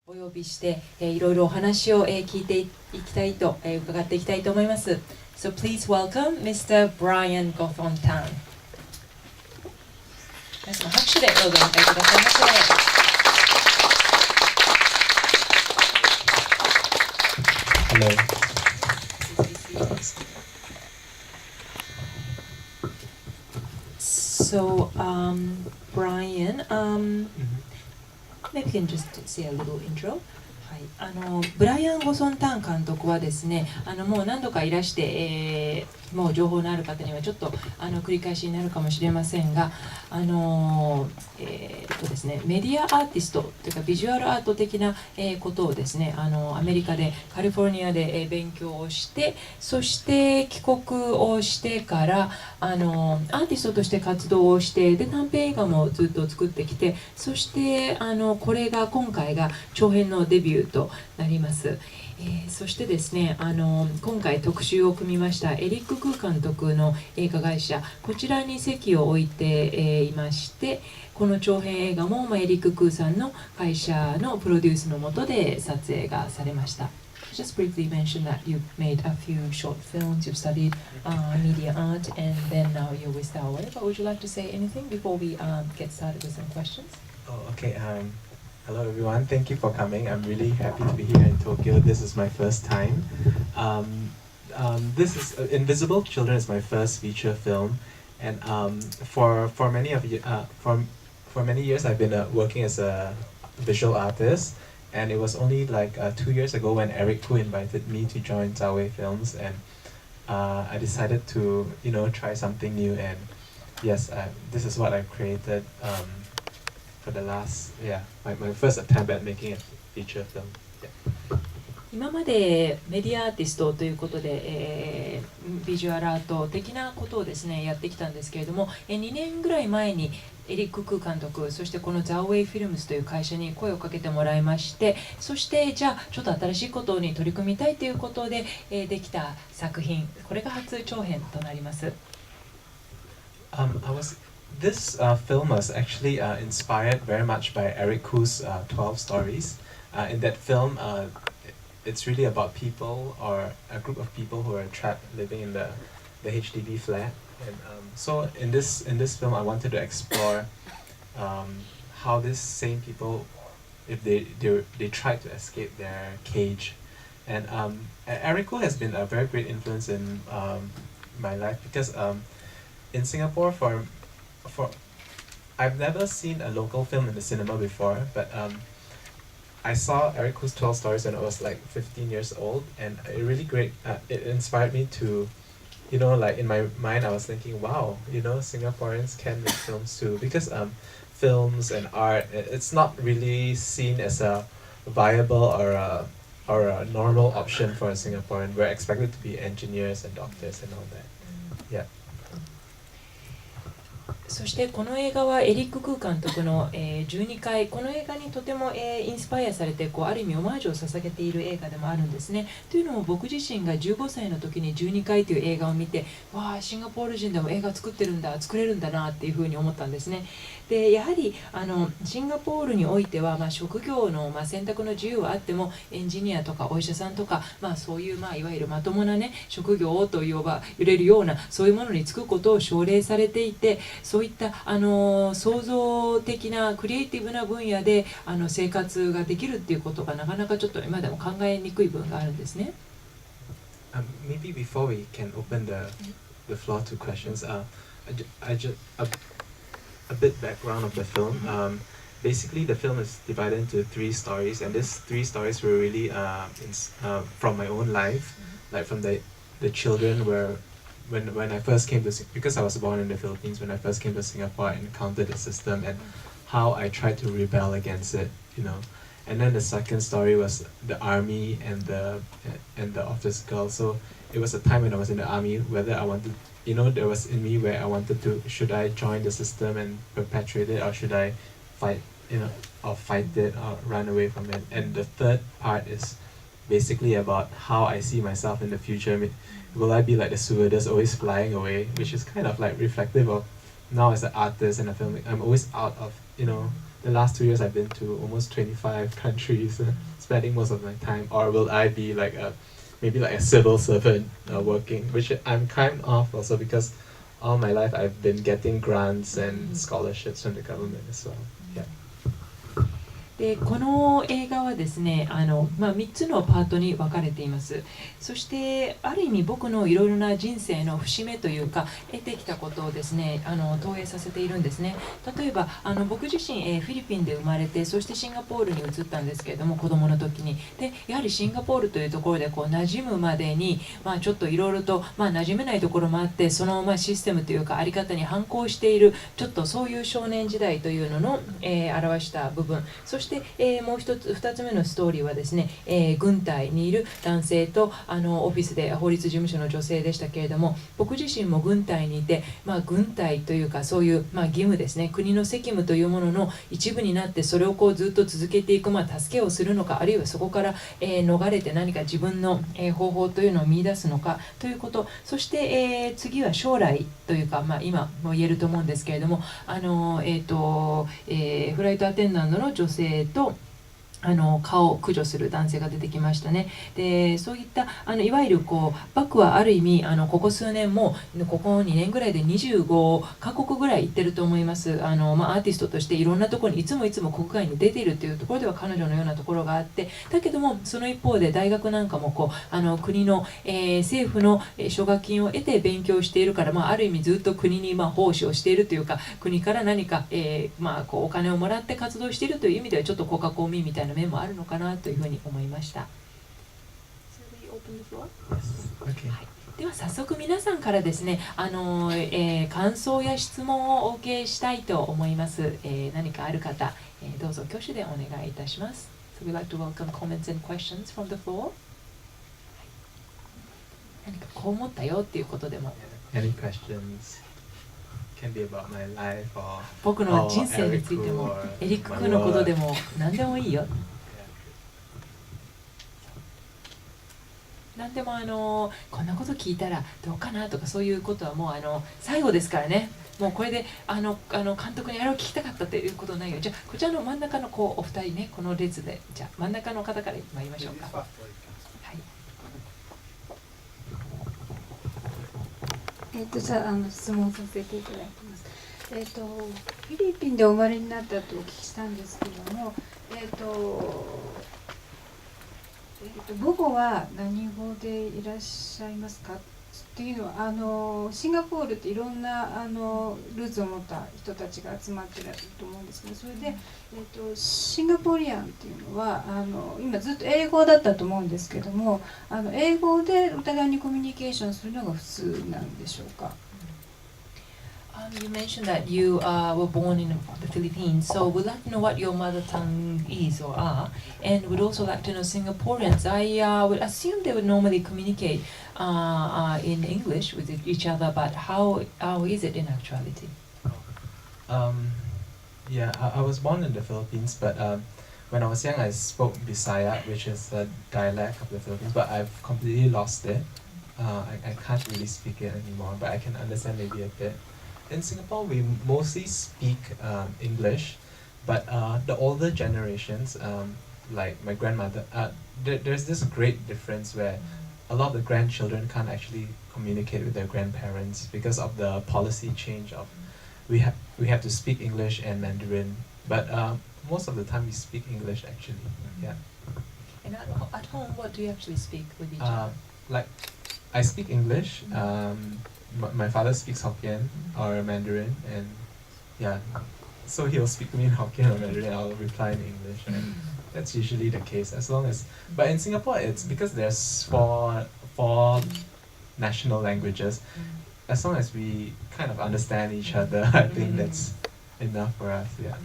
お呼びして、いろいろお話を、聞いていきたいと、伺っていきたいと思います。So please welcome Mr. Brian Gothontan。皆様拍手でどうぞお迎えくださいませ。Hello. So, Brian, maybe you can just say a little intro. はい、ブライアン・ゴソンタン監督はですね、もう何度かいらして、もう情報のある方にはちょっと繰り返しになるかもしれませんが、ですね、メディアアーティストというかビジュアルアート的な、ことをですね、アメリカでカリフォルニアで、勉強をして、そして帰国をしてからアーティストとして活動をして、で短編映画もずっと作ってきて、そしてこれが今回が長編のデビューとなります。そしてですね、今回特集を組みましたエリック・クー監督の映画会社、こちらに席を置いて、いまして、この長編映画も、エリック・クーさんの会社のプロデュースの下で撮影がされました。Just briefly mention that you made a few short films, you've studied media art, and then now you're with Huawei. But would you like to say anything before we get started with some questions? Oh, okay. Hello everyone. Thank you for coming. I'm really happy to be here in Tokyo. This is my first time. This is Invisible Children is my first feature film, and for many of you, for many years I've been working as a visual artist, and it was only like 2 years ago when Eric Koo invited me to join Huawei Films, and I decided to try something new, and yes, this is what I've created. For the last, my first attempt at making a feature film. Yeah. 今までメディアアーティストということで、ビジュアルアート的なことをですねやってきたんですけれども、2年ぐらい前にエリック・クー監督、そしてこのザ・ウェイ・フィルムズという会社に声をかけてもらいまして、そしてじゃあちょっと新しいことに取り組みたいということで、できた作品、これが初長編となります。This film was actually inspired very much by Eric Koo's 12 Stories. In that film, it's really about people or a group of people who are trapped living in the HDB flat. And so in this film, I wanted to explore how these same people, if they tried to escape their cage. And Eric Koo has been a very great influence in my life because in Singapore for I've never seen a local film in the cinema before, but I saw Eric Koo's 12 Stories when I was like 15 years old, and it really it inspired me to, like in my mind I was thinking, wow, Singaporeans can make films too, because films and art, it's not really seen as a viable or a normal option for a Singaporean. We're expected to be engineers and doctors and all that. Yeah. そしてこの映画はエリック・クー監督の、12回、この映画にとても、インスパイアされてある意味オマージュを捧げている映画でもあるんですね。というのも僕自身が15歳の時に12回という映画を見て、わあシンガポール人でも映画作れるんだなっていうふうに思ったんですね。でやはりシンガポールにおいては、職業の、選択の自由はあってもエンジニアとかお医者さんとか、そういう、いわゆるまともなね職業と言れるようなそういうものに就くことを奨励されていて、そういった創造的なクリエイティブな分野で生活ができるっていうことがなかなかちょっと今でも考えにくい部分があるんですね。Maybe before we can open the floor to questions, a bit background of the film. Basically, the film is divided into 3 stories, and these 3 stories were really from my own life, like from the children where. When I first came to because I was born in the Philippines, when I first came to Singapore, I encountered the system and how I tried to rebel against it, And then the second story was the army and the office girl. So it was a time when I was in the army, whether I wanted, there was in me where I wanted to, should I join the system and perpetuate it, or should I fight, or fight it, or run away from it. And the third part is basically about how I see myself in the future. Will I be like the stewardess always flying away, which is kind of like reflective of now as an artist and a filmmaker, I'm always out of, the last 2 years I've been to almost 25 countries, spending most of my time. Or will I be like maybe like a civil servant working, which I'm kind of also because all my life I've been getting grants and scholarships from the government as well. Yeah. でこの映画はですね3つのパートに分かれています。そしてある意味僕のいろいろな人生の節目というか得てきたことをですね投影させているんですね。例えば僕自身、フィリピンで生まれてそしてシンガポールに移ったんですけれども子供の時にでやはりシンガポールというところで馴染むまでに、ちょっといろいろと、馴染めないところもあってその、システムというかあり方に反抗しているちょっとそういう少年時代というのの、表した部分そしてもう2つ目のストーリーはですね、軍隊にいる男性とオフィスで法律事務所の女性でしたけれども僕自身も軍隊にいて、軍隊というかそういう、義務ですね国の責務というものの一部になってそれをずっと続けていく、助けをするのかあるいはそこから、逃れて何か自分の、方法というのを見出すのかということそして、次は将来というか、今も言えると思うんですけれどもフライトアテンダントの女性と顔を駆除する男性が出てきましたね。でそういったいわゆるバックはある意味ここ数年もここ2年ぐらいで25カ国ぐらい行ってると思います。アーティストとしていろんなところにいつも国外に出ているというところでは彼女のようなところがあってだけどもその一方で大学なんかも国の、政府の奨学金を得て勉強しているから、ある意味ずっと国に奉仕をしているというか国から何か、お金をもらって活動しているという意味ではちょっと国家公務員みたいな面もあるのかなというふうに思いました。では早速皆さんからですね、感想や質問をお受けしたいと思います。何かある方、どうぞ挙手でお願いいたします。So we'd like to welcome comments and questions from the floor. 何かこう思ったよっていうことでも。Any questions? Can be about my life or 僕の人生についてもエリック君のことでも何でもいいよ。何でもこんなこと聞いたらどうかなとかそういうことはもう最後ですからね。もうこれで監督にあれを聞きたかったということないよ。じゃあこちらの真ん中のお二人ねこの列でじゃあ真ん中の方から参りましょうか。はい。じゃあ質問させていただきます。フィリピンでお生まれになったとお聞きしたんですけども、母語は何語でいらっしゃいますかっていうのはシンガポールっていろんなルーツを持った人たちが集まってると思うんですけどそれで、シンガポリアンっていうのは今ずっと英語だったと思うんですけども英語でお互いにコミュニケーションするのが普通なんでしょうか。You mentioned that you were born in the Philippines, so we'd like to know what your mother tongue is or are, and we'd also like to know Singaporeans. I would assume they would normally communicate in English with each other, but how is it in actuality? Yeah, I was born in the Philippines, but when I was young, I spoke Bisaya, which is a dialect of the Philippines, but I've completely lost it. I can't really speak it anymore, but I can understand maybe a bit. In Singapore, we mostly speak English, but the older generations, like my grandmother, there's this great difference where a lot of the grandchildren can't actually communicate with their grandparents because of the policy change of we have to speak English and Mandarin, but most of the time we speak English actually. Yeah. And at home, what do you actually speak with each other? Like, I speak English. My father speaks Hokkien or Mandarin, and yeah, so he'll speak to me in Hokkien or Mandarin, and I'll reply in English, and that's usually the case. As long as, but in Singapore, it's because there's four national languages. As long as we kind of understand each other, I think that's enough for us. Yeah.